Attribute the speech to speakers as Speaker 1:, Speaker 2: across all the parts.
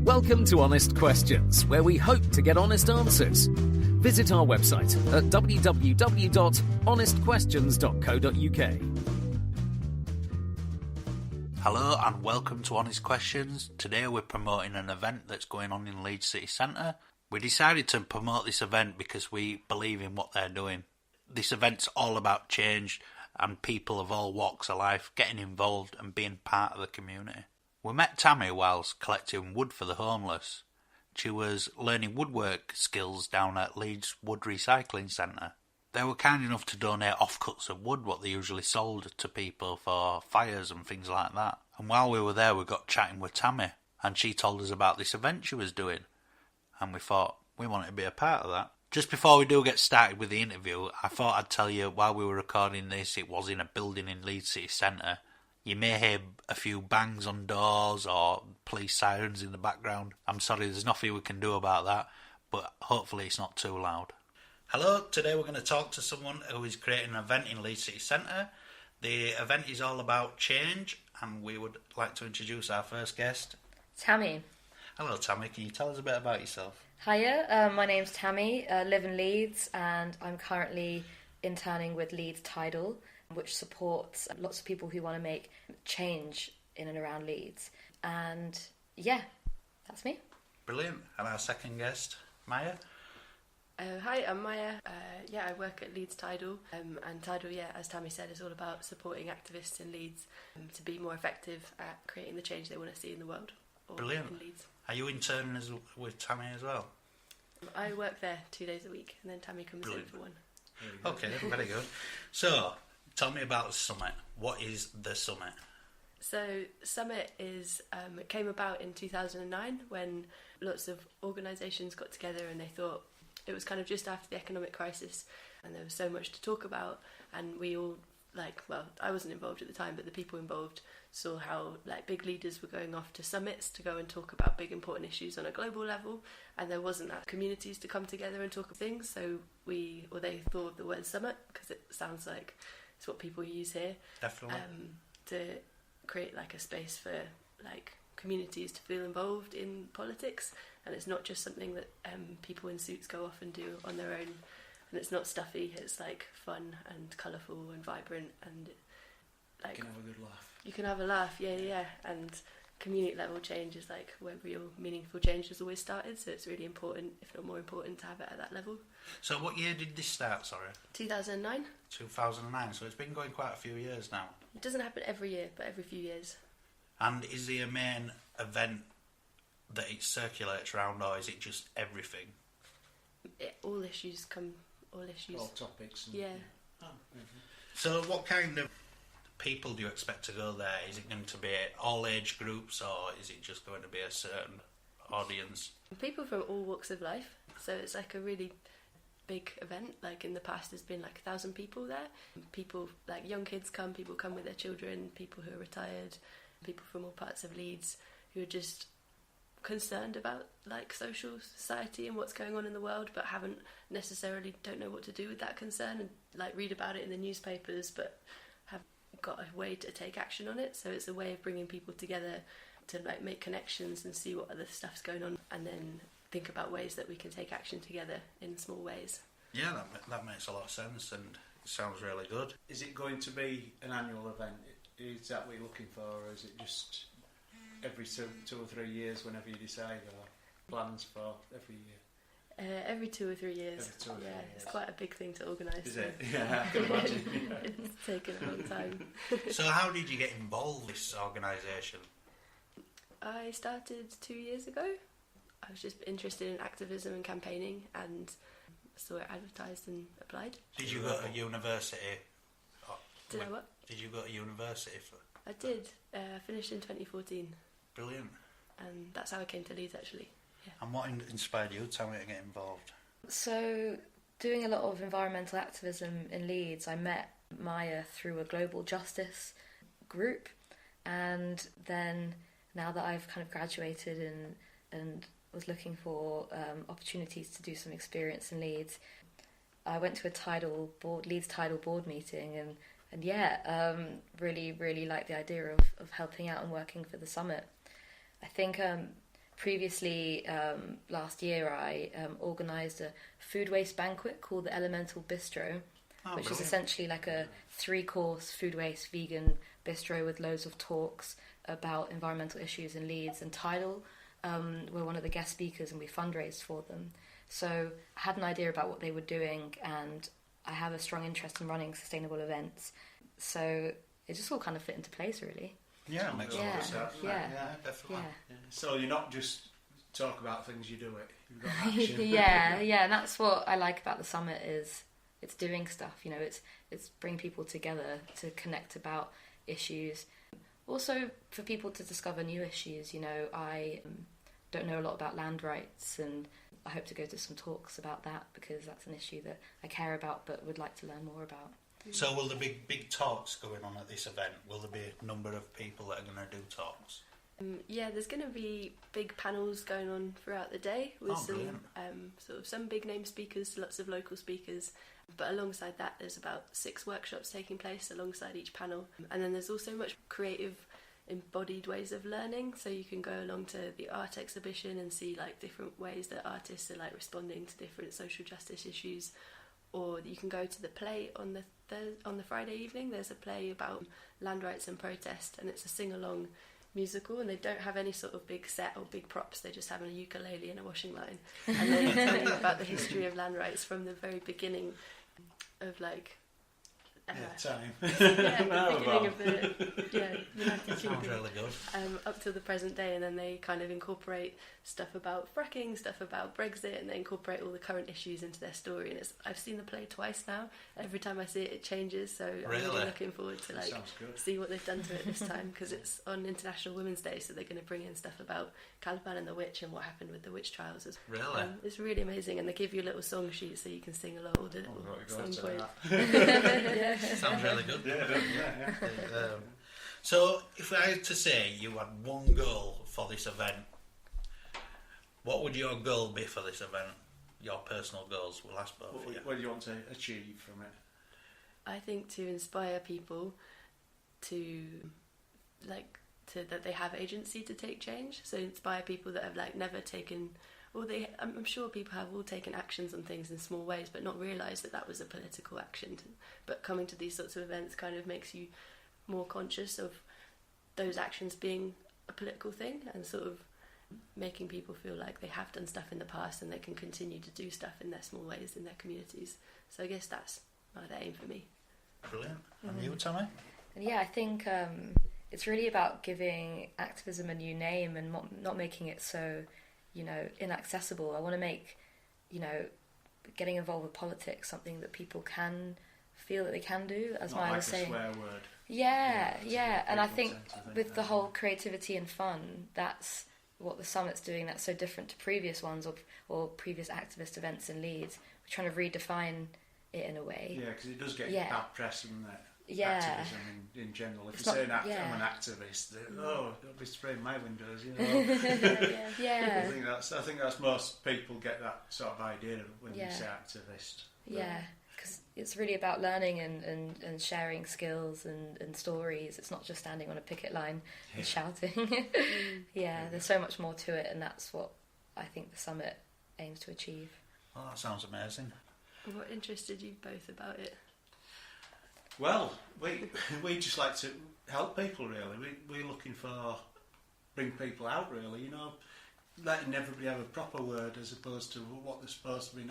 Speaker 1: Welcome to Honest Questions, where we hope to get honest answers. Visit our website at www.honestquestions.co.uk.
Speaker 2: Hello and welcome to Honest Questions. Today we're promoting an event that's going on in Leeds City Centre. We decided to promote this event because we believe in what they're doing. This event's all about change and people of all walks of life getting involved and being part of the community. We met Tammy whilst collecting wood for the homeless. She was learning woodwork skills down at Leeds Wood Recycling Centre. They were kind enough to donate offcuts of wood, what they usually sold to people for fires and things like that. And while we were there, we got chatting with Tammy, and she told us about this event she was doing. And we thought, we wanted to be a part of that. Just before we do get started with the interview, I thought I'd tell you, while we were recording this, it was in a building in Leeds City Centre. You may hear a few bangs on doors or police sirens in the background. I'm sorry, there's nothing we can do about that, but hopefully it's not too loud. Hello, today we're going to talk to someone who is creating an event in Leeds City Centre. The event is all about change, and we would like to introduce our first guest.
Speaker 3: Tammy.
Speaker 2: Hello Tammy, can you tell us a bit about yourself?
Speaker 3: Hiya, my name's Tammy, I live in Leeds and I'm currently interning with Leeds Tidal, which supports lots of people who want to make change in and around Leeds. And yeah, that's me.
Speaker 2: Brilliant. And our second guest, Maya?
Speaker 4: Hi, I'm Maya. I work at Leeds Tidal. And Tidal, as Tammy said, is all about supporting activists in Leeds to be more effective at creating the change they want to see in the world.
Speaker 2: Brilliant.
Speaker 4: In Leeds.
Speaker 2: Are you interning with Tammy as well?
Speaker 4: I work there 2 days a week, and then Tammy comes in for one.
Speaker 2: Okay, very good. So, tell me about the Summit. What is the Summit?
Speaker 4: So, Summit is it came about in 2009 when lots of organisations got together and they thought it was kind of just after the economic crisis and there was so much to talk about, and we all I wasn't involved at the time, but the people involved saw how big leaders were going off to summits to go and talk about big important issues on a global level, and there wasn't that communities to come together and talk about things. So they thought of the word summit because it sounds like it's what people use here.
Speaker 2: Definitely.
Speaker 4: To create a space for communities to feel involved in politics, and it's not just something that people in suits go off and do on their own. And it's not stuffy, it's fun and colourful and vibrant, and
Speaker 5: you can have a good laugh.
Speaker 4: You can have a laugh, yeah. And community level change is where real meaningful change has always started, so it's really important, if not more important, to have it at that level.
Speaker 2: So what year did this start, sorry?
Speaker 4: 2009.
Speaker 2: 2009, so it's been going quite a few years now.
Speaker 4: It doesn't happen every year, but every few years.
Speaker 2: And is there a main event that it circulates around, or is it just everything?
Speaker 4: All issues.
Speaker 5: All topics.
Speaker 4: Yeah.
Speaker 5: Oh, mm-hmm.
Speaker 2: So what kind of people do you expect to go there? Is it going to be all age groups, or is it just going to be a certain audience?
Speaker 4: People from all walks of life. So it's a really big event. In the past there's been 1,000 people there. People, young kids come, people come with their children, people who are retired, people from all parts of Leeds who are just concerned about social society and what's going on in the world, but don't know what to do with that concern, and read about it in the newspapers but have got a way to take action on it. So it's a way of bringing people together to make connections and see what other stuff's going on, and then think about ways that we can take action together in small ways.
Speaker 2: Yeah, that makes a lot of sense and it sounds really good.
Speaker 5: Is it going to be an annual event? Is that what you're looking for, or is it just every 2 or 3 years whenever you decide, or plans for every year?
Speaker 4: Every 2 or 3 years.
Speaker 5: Every 2 or 3 years.
Speaker 4: It's quite a big thing to organise.
Speaker 5: Is it? Yeah, I can imagine.
Speaker 4: It's taken a long time.
Speaker 2: So how did you get involved with this organisation?
Speaker 4: I started 2 years ago. I was just interested in activism and campaigning, and saw it advertised and applied.
Speaker 2: Did you go to university?
Speaker 4: Did I what?
Speaker 2: Did you go to university for?
Speaker 4: I did. I finished in 2014.
Speaker 2: Brilliant.
Speaker 4: And that's how I came to Leeds, actually. Yeah.
Speaker 2: And what inspired you, Tammy, to get involved?
Speaker 3: So, doing a lot of environmental activism in Leeds, I met Maya through a global justice group, and then now that I've kind of graduated and was looking for opportunities to do some experience in Leeds, I went to a Leeds Tidal board meeting, and really liked the idea of helping out and working for the summit. I think Previously, last year, I organised a food waste banquet called the Elemental Bistro, which is essentially like a 3-course food waste vegan bistro with loads of talks about environmental issues in Leeds. And Tidal were one of the guest speakers, and we fundraised for them. So I had an idea about what they were doing, and I have a strong interest in running sustainable events. So it just all kind of fit into place, really.
Speaker 2: Yeah, it makes sense.
Speaker 3: Yeah,
Speaker 2: definitely.
Speaker 3: yeah.
Speaker 5: So you're not just talk about things, you do it. You've got action.
Speaker 3: yeah, and that's what I like about the summit is it's doing stuff. You know, it's bringing people together to connect about issues. Also, for people to discover new issues. You know, I don't know a lot about land rights, and I hope to go to some talks about that because that's an issue that I care about but would like to learn more about.
Speaker 2: So will there be big talks going on at this event? Will there be a number of people that are going to do talks?
Speaker 4: Yeah, there's going to be big panels going on throughout the day with some big name speakers, lots of local speakers. But alongside that, there's about 6 workshops taking place alongside each panel. And then there's also much creative, embodied ways of learning. So you can go along to the art exhibition and see like different ways that artists are like responding to different social justice issues. Or you can go to the play on the Friday evening. There's a play about land rights and protest, and it's a sing-along musical, and they don't have any sort of big set or big props. They just have a ukulele and a washing line, and they tell you about the history of land rights from the very beginning of like
Speaker 5: time.
Speaker 4: the beginning of the United
Speaker 2: Sounds
Speaker 4: Kingdom,
Speaker 2: really good.
Speaker 4: up till the present day, and then they kind of incorporate stuff about fracking, stuff about Brexit, and they incorporate all the current issues into their story. And I've seen the play twice now. Every time I see it, it changes. So I'm really looking forward to like see what they've done to it this time, because it's on International Women's Day, so they're going to bring in stuff about Caliban and the witch and what happened with the witch trials.
Speaker 2: Really?
Speaker 4: It's really amazing, and they give you a little song sheet so you can sing along all the little song points.
Speaker 3: Yeah.
Speaker 2: Sounds really good.
Speaker 5: Yeah.
Speaker 2: So, if I had to say you had one goal for this event, what would your goal be for this event? Your personal goals. We'll ask both of you.
Speaker 5: What do you want to achieve from it?
Speaker 4: I think to inspire people to that they have agency to take change. So inspire people that have like never taken, I'm sure people have all taken actions on things in small ways, but not realised that was a political action. But coming to these sorts of events kind of makes you more conscious of those actions being a political thing, and sort of making people feel like they have done stuff in the past and they can continue to do stuff in their small ways in their communities. So I guess that's the aim for me.
Speaker 2: Brilliant. And you, Tommy?
Speaker 3: And yeah, I think it's really about giving activism a new name and not making it so, inaccessible. I want to make, getting involved with politics something that people can feel that they can do, as Maya was saying.
Speaker 5: Not like a swear word.
Speaker 3: Yeah. And I think with the whole creativity and fun, that's what the Summit's doing that's so different to previous ones or previous activist events in Leeds. We're trying to redefine it in a way.
Speaker 5: Yeah, because it does get bad press, doesn't it?
Speaker 3: Yeah.
Speaker 5: Activism in general. If you say I'm an activist, don't be spraying my windows,
Speaker 3: Yeah.
Speaker 5: I think that's most people get that sort of idea when you say activist.
Speaker 3: Yeah, because it's really about learning and sharing skills and stories. It's not just standing on a picket line and shouting. There's so much more to it, and that's what I think the Summit aims to achieve.
Speaker 2: Oh, that sounds amazing.
Speaker 4: What interested you both about it?
Speaker 5: Well, we just like to help people, really. We're looking for bring people out, really. Letting everybody have a proper word as opposed to what they're supposed to be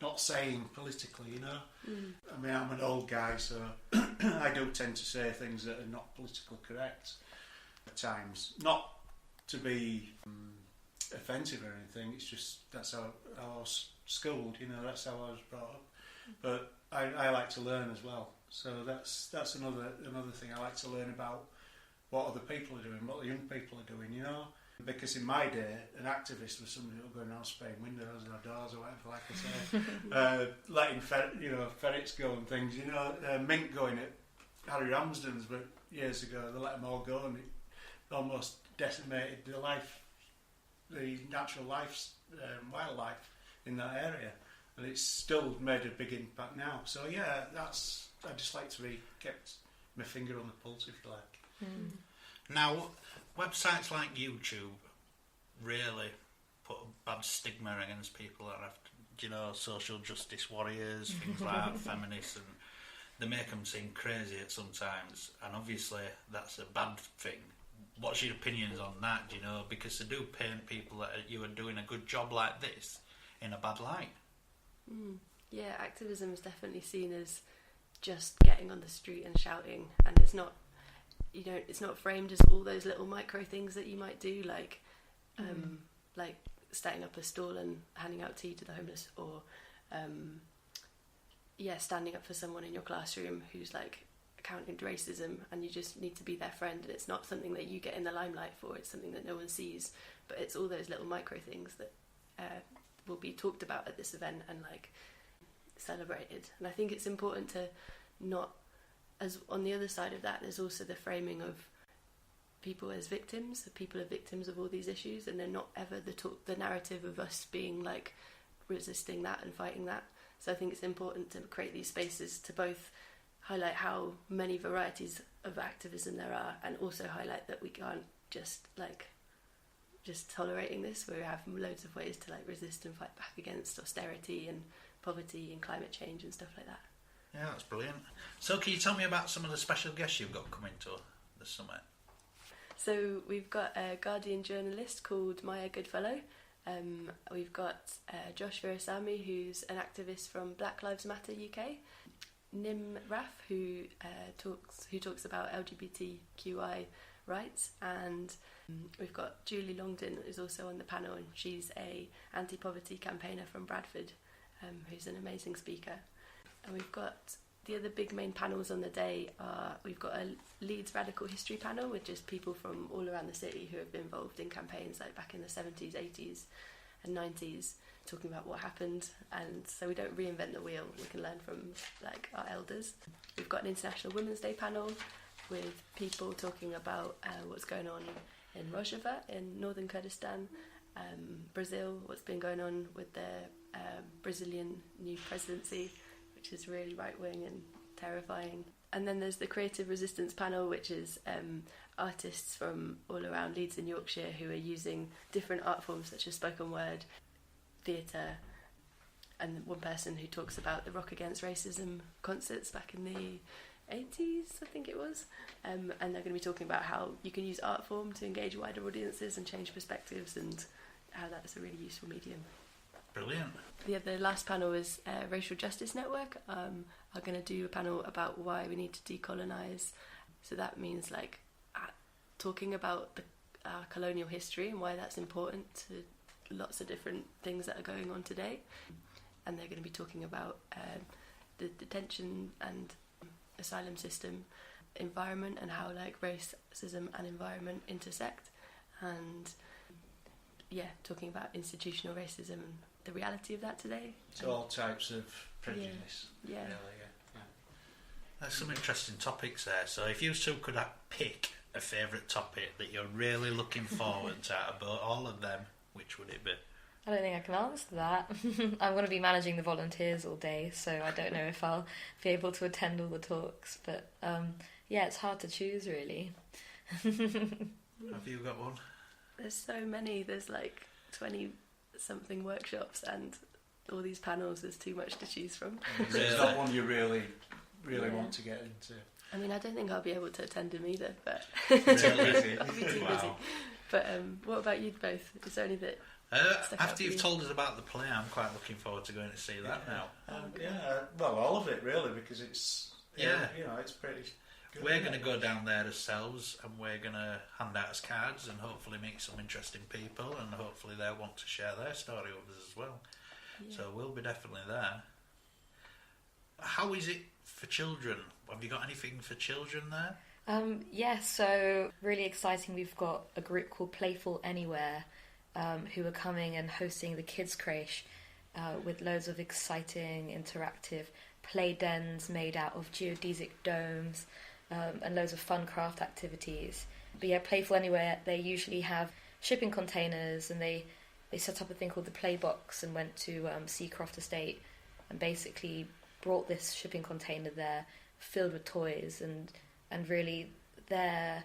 Speaker 5: not saying politically. I mean, I'm an old guy, so I do tend to say things that are not politically correct at times. Not to be offensive or anything. It's just that's how I was schooled. That's how I was brought up. But I like to learn as well. So that's another thing. I like to learn about what other people are doing, what the young people are doing, Because in my day, an activist was somebody who was going around spraying windows or doors or whatever, like I say, letting ferrets go and things, mink going at Harry Ramsden's, but years ago they let them all go and it almost decimated the natural wildlife in that area. And it's still made a big impact now. So yeah, I just like to be kept my finger on the pulse, if you like.
Speaker 2: Now, websites like YouTube, really put a bad stigma against people that have, social justice warriors, things like that, feminists, and they make them seem crazy at sometimes, and obviously that's a bad thing. What's your opinions on that, because they do paint people that you are doing a good job like this in a bad light.
Speaker 4: Yeah, activism is definitely seen as just getting on the street and shouting, and it's not framed as all those little micro things that you might do, like setting up a stall and handing out tea to the homeless, or standing up for someone in your classroom who's like counting racism, and you just need to be their friend, and it's not something that you get in the limelight for, it's something that no one sees, but it's all those little micro things that will be talked about at this event and like celebrated. And I think it's important to not, as on the other side of that, there's also the framing of people as victims. People are victims of all these issues, and they're not ever the narrative of us being like resisting that and fighting that. So I think it's important to create these spaces to both highlight how many varieties of activism there are, and also highlight that we can't just tolerating this. We have loads of ways to like resist and fight back against austerity and poverty and climate change and stuff like that.
Speaker 2: Yeah, that's brilliant. So can you tell me about some of the special guests you've got coming to the summit?
Speaker 4: So we've got a Guardian journalist called Maya Goodfellow. We've got Josh Virasamy, who's an activist from Black Lives Matter UK. Nim Raff, who talks about LGBTQI rights, and we've got Julie Longdon, who's also on the panel, and she's a anti-poverty campaigner from Bradford, who's an amazing speaker. And we've got the other big main panels on the day we've got a Leeds Radical History panel with just people from all around the city who have been involved in campaigns like back in the 70s, 80s and 90s, talking about what happened, and so we don't reinvent the wheel, we can learn from like our elders. We've got an International Women's Day panel with people talking about what's going on in Rojava in northern Kurdistan, Brazil, what's been going on with the Brazilian new presidency, which is really right-wing and terrifying. And then there's the Creative Resistance panel, which is artists from all around Leeds and Yorkshire who are using different art forms such as spoken word, theatre, and one person who talks about the Rock Against Racism concerts back in the 80s, I think it was, and they're going to be talking about how you can use art form to engage wider audiences and change perspectives, and how that's a really useful medium.
Speaker 2: Brilliant.
Speaker 4: The last panel is Racial Justice Network are going to do a panel about why we need to decolonise. So that means like talking about our colonial history and why that's important to lots of different things that are going on today. And they're going to be talking about the detention and asylum system, environment, and how like racism and environment intersect, and talking about institutional racism and the reality of that today.
Speaker 5: So all types of prejudice.
Speaker 4: Yeah.
Speaker 5: Really, yeah.
Speaker 2: There's some interesting topics there. So if you two could pick a favourite topic that you're really looking forward to out of all of them, which would it be?
Speaker 3: I don't think I can answer that. I'm going to be managing the volunteers all day, so I don't know if I'll be able to attend all the talks. But it's hard to choose, really.
Speaker 2: Have you got one?
Speaker 4: There's so many. There's like 20-something workshops and all these panels. There's too much to choose from.
Speaker 5: So it's not one you really want to get into.
Speaker 4: I mean, I don't think I'll be able to attend them either, but
Speaker 5: Really?
Speaker 4: I'll be too busy. But what about you both? Is there any that
Speaker 2: after you've told us about the play, I'm quite looking forward to going to see that now.
Speaker 5: Well, all of it really, because it's it's pretty good.
Speaker 2: We're going to go down there ourselves, and we're going to hand out us cards and hopefully meet some interesting people, and hopefully they'll want to share their story with us as well. Yeah. So we'll be definitely there. How is it for children? Have you got anything for children there?
Speaker 3: So really exciting. We've got a group called Playful Anywhere who are coming and hosting the Kids Creche with loads of exciting interactive play dens made out of geodesic domes and loads of fun craft activities. But Playful Anywhere, they usually have shipping containers, and they set up a thing called the Play Box and went to Seacroft Estate and basically brought this shipping container there filled with toys, and really their